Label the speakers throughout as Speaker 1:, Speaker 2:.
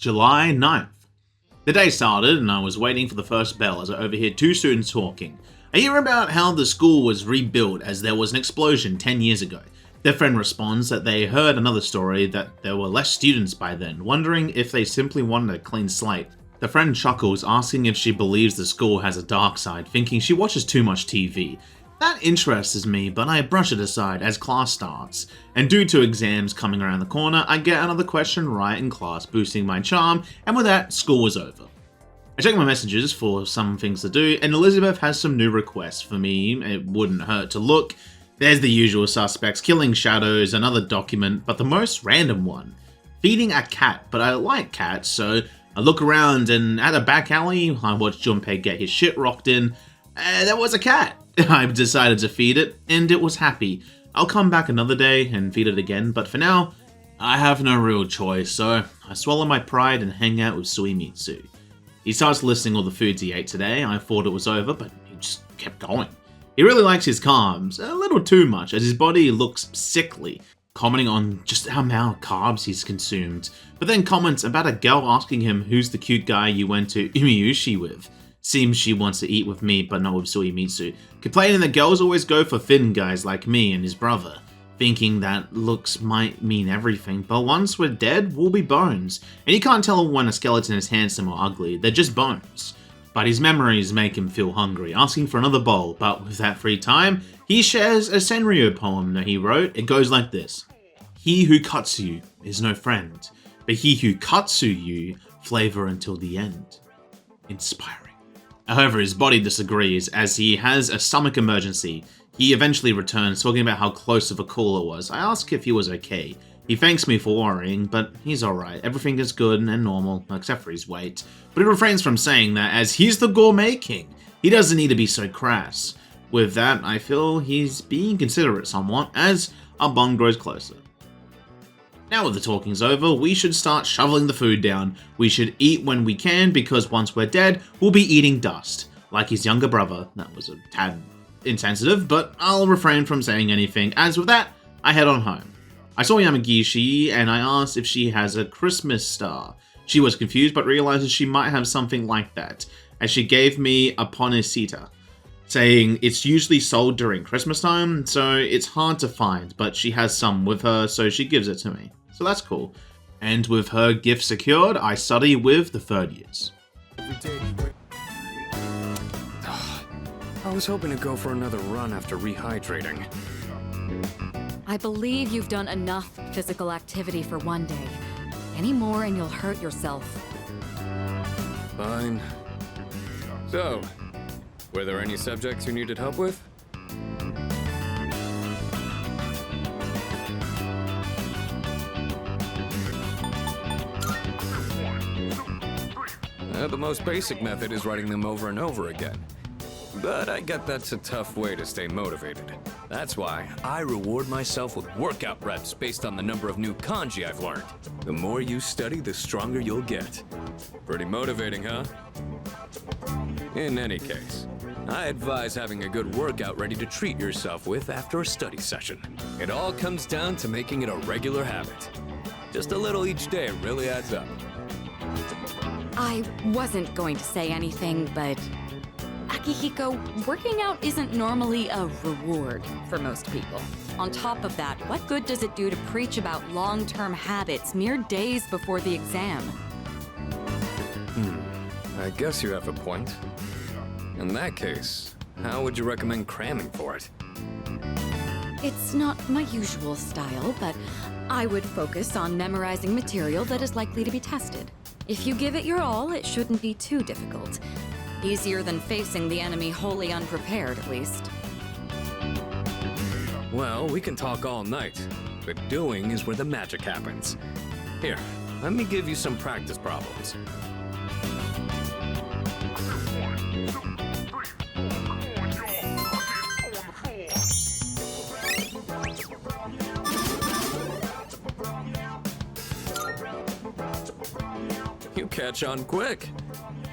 Speaker 1: July 9th. The day started and I was waiting for the first bell as I overheard two students talking. I hear about how the school was rebuilt as there was an explosion 10 years ago. Their friend responds that they heard another story that there were less students by then, wondering if they simply wanted a clean slate. The friend chuckles, asking if she believes the school has a dark side, thinking she watches too much TV. That interests me, but I brush it aside as class starts, and due to exams coming around the corner, I get another question right in class, boosting my charm, and with that, school was over. I check my messages for some things to do, and Elizabeth has some new requests for me. It wouldn't hurt to look. There's the usual suspects, killing shadows, another document, but the most random one. Feeding a cat, but I like cats, so I look around and at a back alley, I watch Junpei get his shit rocked in. There was a cat. I've decided to feed it, and it was happy. I'll come back another day and feed it again, but for now, I have no real choice, so I swallow my pride and hang out with Mitsuru. He starts listing all the foods he ate today. I thought it was over, but he just kept going. He really likes his carbs, a little too much, as his body looks sickly, commenting on just how amount of carbs he's consumed, but then comments about a girl asking him who's the cute guy you went to Umiyushi with. Seems she wants to eat with me, but not with Suimitsu, complaining that girls always go for thin guys like me and his brother, thinking that looks might mean everything, but once we're dead, we'll be bones, and you can't tell when a skeleton is handsome or ugly, they're just bones. But his memories make him feel hungry, asking for another bowl, but with that free time, he shares a Senryu poem that he wrote. It goes like this: "He who cuts you is no friend, but he who cuts you flavor until the end." Inspiring. However, his body disagrees as he has a stomach emergency. He eventually returns, talking about how close of a call it was. I ask if he was okay. He thanks me for worrying, but he's alright. Everything is good and normal, except for his weight. But he refrains from saying that as he's the gourmet king. He doesn't need to be so crass. With that, I feel he's being considerate somewhat as our bond grows closer. Now with the talking's over, we should start shoveling the food down. We should eat when we can, because once we're dead, we'll be eating dust. Like his younger brother. That was a tad insensitive, but I'll refrain from saying anything, as with that, I head on home. I saw Yamagishi, and I asked if she has a Christmas star. She was confused, but realizes she might have something like that, as she gave me a Ponicita, saying it's usually sold during Christmas time, so it's hard to find, but she has some with her, so she gives it to me. So that's cool. And with her gift secured, I study with the third years.
Speaker 2: I was hoping to go for another run after rehydrating.
Speaker 3: I believe you've done enough physical activity for one day. Any more and you'll hurt yourself.
Speaker 2: Fine. So, were there any subjects you needed help with? The most basic method is writing them over and over again. But I get that's a tough way to stay motivated. That's why I reward myself with workout reps based on the number of new kanji I've learned. The more you study, the stronger you'll get. Pretty motivating, huh? In any case, I advise having a good workout ready to treat yourself with after a study session. It all comes down to making it a regular habit. Just a little each day really adds up.
Speaker 3: I wasn't going to say anything, but Akihiko, working out isn't normally a reward for most people. On top of that, what good does it do to preach about long-term habits mere days before the exam?
Speaker 2: I guess you have a point. In that case, how would you recommend cramming for it?
Speaker 3: It's not my usual style, but I would focus on memorizing material that is likely to be tested. If you give it your all, it shouldn't be too difficult. Easier than facing the enemy wholly unprepared, at least.
Speaker 2: Well, we can talk all night, but doing is where the magic happens. Here, let me give you some practice problems. You catch on quick.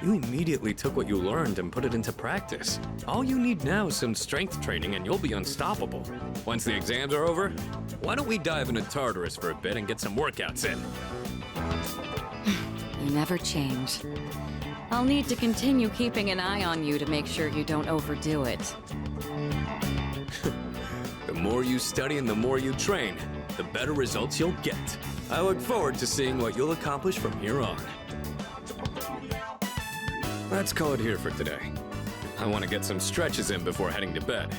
Speaker 2: You immediately took what you learned and put it into practice. All you need now is some strength training and you'll be unstoppable. Once the exams are over, why don't we dive into Tartarus for a bit and get some workouts in?
Speaker 3: never change. I'll need to continue keeping an eye on you to make sure you don't overdo it.
Speaker 2: The more you study and the more you train, the better results you'll get. I look forward to seeing what you'll accomplish from here on. Let's call it here for today. I want to get some stretches in before heading to bed.